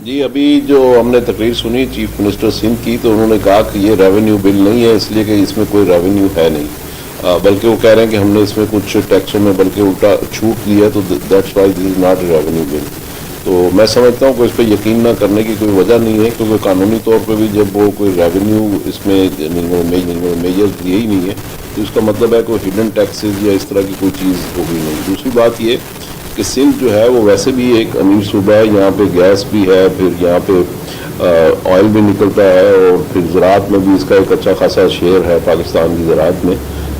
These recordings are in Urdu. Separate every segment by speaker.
Speaker 1: جی ابھی جو ہم نے تقریر سنی چیف منسٹر سندھ کی تو انہوں نے کہا کہ یہ ریونیو بل نہیں ہے، اس لیے کہ اس میں کوئی ریونیو ہے نہیں، بلکہ وہ کہہ رہے ہیں کہ ہم نے اس میں کچھ ٹیکسوں میں بلکہ الٹا چھوٹ دی ہے، تو that's why this is not a revenue bill. تو میں سمجھتا ہوں کہ اس پہ یقین نہ کرنے کی کوئی وجہ نہیں ہے، کیونکہ قانونی طور پہ بھی جب وہ کوئی ریونیو اس میں میجر دیے ہی نہیں ہے تو اس کا مطلب ہے کوئی ہڈن ٹیکسز یا اس طرح کی کوئی چیز ہوگی نہیں. دوسری بات یہ کہ سندھ جو ہے وہ ویسے بھی ایک امیر صوبہ ہے، یہاں پہ گیس بھی ہے، پھر یہاں پہ آئل بھی نکلتا ہے، اور پھر زراعت میں بھی اس کا ایک اچھا خاصا شیئر ہے پاکستان کی زراعت میں.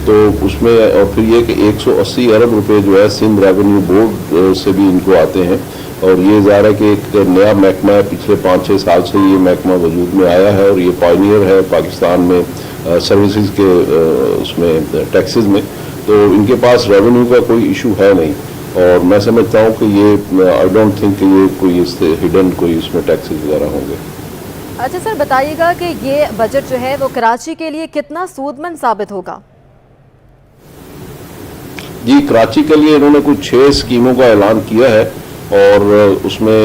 Speaker 1: تو اس میں اور پھر یہ کہ 180 ارب روپے جو ہے سندھ ریونیو بورڈ سے بھی ان کو آتے ہیں، اور یہ ظاہر ہے کہ ایک نیا محکمہ ہے، پچھلے 5-6 سال سے یہ محکمہ وجود میں آیا ہے، اور یہ پائنیئر ہے پاکستان میں سروسز کے اس میں ٹیکسز میں. تو ان کے پاس ریونیو کا کوئی ایشو ہے نہیں، اور میں سمجھتا ہوں کہ یہ آئی ڈونٹ تھنک کہ یہ کوئی اس سے ہڈن کوئی اس میں ٹیکسز وغیرہ ہوں گے.
Speaker 2: اچھا سر، بتائیے گا کہ یہ بجٹ جو ہے وہ کراچی کے لیے کتنا سود مند ثابت ہوگا؟
Speaker 1: جی کراچی کے لیے انہوں نے کچھ 6 اسکیموں کا اعلان کیا ہے، اور اس میں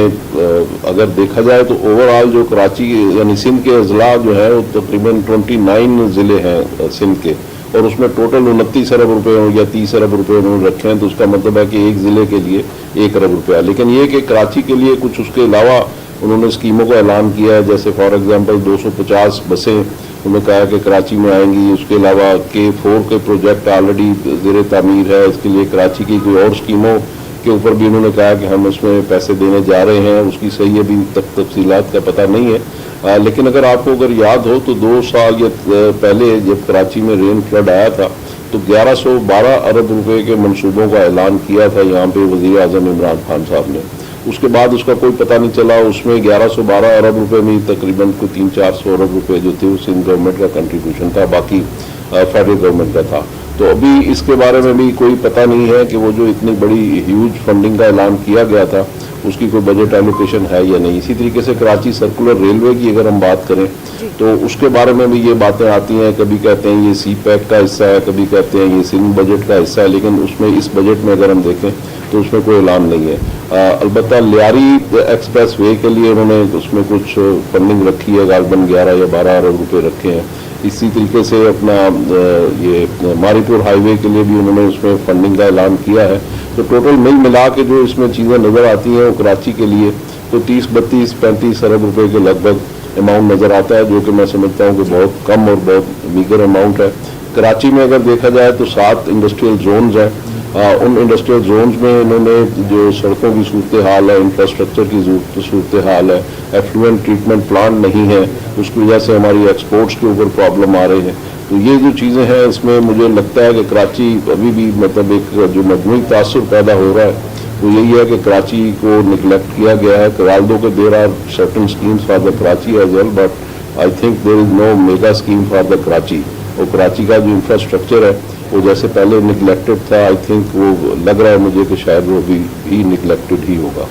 Speaker 1: اگر دیکھا جائے تو اوور آل جو کراچی یعنی سندھ کے اضلاع جو ہے وہ تقریباً 29 ضلع ہیں سندھ کے، اور اس میں ٹوٹل 29 ارب روپے یا 30 ارب روپے انہوں نے رکھے ہیں، تو اس کا مطلب ہے کہ ایک ضلع کے لیے 1 ارب روپیہ. لیکن یہ کہ کراچی کے لیے کچھ اس کے علاوہ انہوں نے اسکیموں کا اعلان کیا ہے، جیسے فار ایگزامپل 250 بسیں انہوں نے کہا کہ کراچی میں آئیں گی. اس کے علاوہ K4 کے پروجیکٹ آلریڈی زیر تعمیر ہے، اس کے لیے کراچی کی کوئی اور اسکیموں کے اوپر بھی انہوں نے کہا کہ ہم اس میں پیسے دینے جا رہے ہیں. اس کی صحیح ابھی تک تفصیلات کا پتہ نہیں ہے، لیکن اگر آپ کو اگر یاد ہو تو 2 سال یا پہلے جب کراچی میں رین فلڈ آیا تھا تو 1112 ارب روپے کے منصوبوں کا اعلان کیا تھا یہاں پہ وزیر اعظم عمران خان صاحب نے. اس کے بعد اس کا کوئی پتہ نہیں چلا. اس میں 1112 ارب روپے میں تقریباً کوئی 300-400 ارب روپے جو تھے وہ سندھ گورنمنٹ کا کنٹریبیوشن تھا، باقی فیڈرل گورنمنٹ کا تھا. تو ابھی اس کے بارے میں بھی کوئی پتہ نہیں ہے کہ وہ جو اتنی بڑی ہیوج فنڈنگ کا اعلان کیا گیا تھا اس کی کوئی بجٹ ایلوکیشن ہے یا نہیں. اسی طریقے سے کراچی سرکولر ریلوے کی اگر ہم بات کریں تو اس کے بارے میں بھی یہ باتیں آتی ہیں، کبھی کہتے ہیں یہ سی پیک کا حصہ ہے، کبھی کہتے ہیں یہ سندھ بجٹ کا حصہ ہے، لیکن اس میں اس بجٹ میں اگر ہم دیکھیں تو اس میں کوئی اعلان نہیں ہے. البتہ لیاری ایکسپریس وے کے لیے انہوں نے اس میں کچھ فنڈنگ رکھی ہے، غالباً 11 یا 12 ارب روپے رکھے ہیں. اسی طریقے سے اپنا یہ ماری پور ہائی وے کے لیے بھی انہوں نے اس میں فنڈنگ کا اعلان کیا ہے. تو ٹوٹل ملا کے جو اس میں چیزیں نظر آتی ہیں وہ کراچی کے لیے تو 30-32-35 ارب روپے کے لگ بھگ اماؤنٹ نظر آتا ہے، جو کہ میں سمجھتا ہوں کہ بہت کم اور بہت میگر اماؤنٹ ہے. کراچی میں اگر دیکھا جائے تو 7 انڈسٹریل زونز ہیں. ان انڈسٹریل زونز میں انہوں نے جو سڑکوں کی صورتحال ہے، انفراسٹرکچر کی صورتحال ہے، ایفلوئنٹ ٹریٹمنٹ پلانٹ نہیں ہے، اس کی وجہ سے ہماری ایکسپورٹس کے اوپر پرابلم آ رہے ہیں. تو یہ جو چیزیں ہیں اس میں مجھے لگتا ہے کہ کراچی ابھی بھی مطلب ایک جو مجموعی تاثر پیدا ہو رہا ہے وہ یہی ہے کہ کراچی کو نگلیکٹ کیا گیا ہے. کرالدو کے there are certain schemes for the Karachi as well, but I think there is no mega scheme for the Karachi. اور کراچی کا جو انفراسٹرکچر ہے وہ جیسے پہلے نگلیکٹڈ تھا، آئی تھنک وہ لگ رہا ہے مجھے کہ شاید وہ بھی نگلیکٹڈ ہی ہوگا.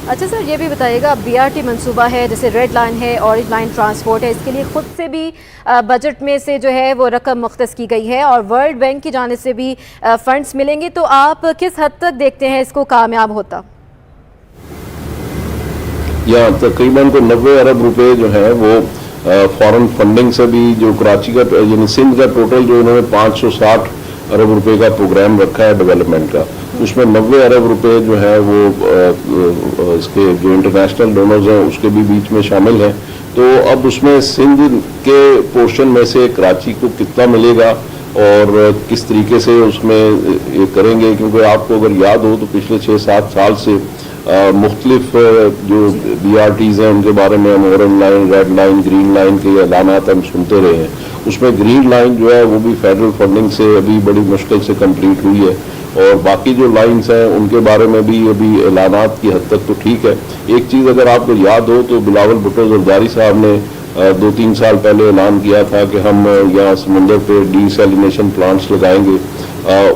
Speaker 2: اچھا سر، یہ بھی بتائیے گا BRT منصوبہ ہے جیسے ریڈ لائن ہے، اورنج لائن ٹرانسپورٹ ہے، اس کے لیے خود سے بھی بجٹ میں سے جو ہے وہ رقم مختص کی گئی ہے اور ورلڈ بینک کی جانب سے بھی فنڈز ملیں گے، تو آپ کس حد تک دیکھتے ہیں اس کو کامیاب ہوتا؟
Speaker 1: یہاں تقریباً کو 90 ارب روپے جو ہیں وہ فارن فنڈنگ سے بھی جو کراچی کا یعنی سندھ کا ٹوٹل جو انہوں نے 560 ارب روپے کا پروگرام رکھا ہے ڈیولپمنٹ کا، اس میں 90 ارب روپے جو ہے وہ اس کے جو انٹرنیشنل ڈونرز ہیں اس کے بھی بیچ میں شامل ہیں. تو اب اس میں سندھ کے پورشن میں سے کراچی کو کتنا ملے گا اور کس طریقے سے اس میں یہ کریں گے، کیونکہ آپ کو اگر یاد ہو تو پچھلے 6-7 سال سے مختلف جو BRTs ہیں ان کے بارے میں ہم orange line, red line, green line کے اعلانات ہم سنتے رہے ہیں. اس میں گرین لائن جو ہے وہ بھی فیڈرل فنڈنگ سے ابھی بڑی مشکل سے کمپلیٹ ہوئی ہے، اور باقی جو لائنز ہیں ان کے بارے میں بھی ابھی اعلانات کی حد تک تو ٹھیک ہے. ایک چیز اگر آپ کو یاد ہو تو بلاول بھٹو زرداری صاحب نے 2-3 سال پہلے اعلان کیا تھا کہ ہم یہاں سمندر پہ ڈی سیلینیشن پلانٹس لگائیں گے.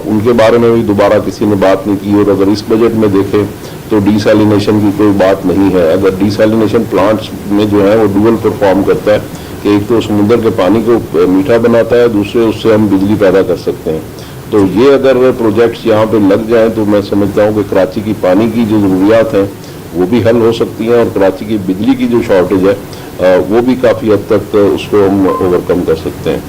Speaker 1: ان کے بارے میں بھی دوبارہ کسی نے بات نہیں کی، اور اگر اس بجٹ میں دیکھیں تو ڈی سیلینیشن کی کوئی بات نہیں ہے. اگر ڈی سیلینیشن پلانٹس میں جو ہے وہ ڈوئل پرفارم کرتا ہے کہ ایک تو سمندر کے پانی کو میٹھا بناتا ہے، دوسرے اس سے ہم بجلی پیدا کر سکتے ہیں. تو یہ اگر پروجیکٹس یہاں پہ لگ جائیں تو میں سمجھتا ہوں کہ کراچی کی پانی کی جو ضروریات ہیں وہ بھی حل ہو سکتی ہیں، اور کراچی کی بجلی کی جو شارٹیج ہے وہ بھی کافی حد تک اس کو ہم اوور کم کر سکتے ہیں۔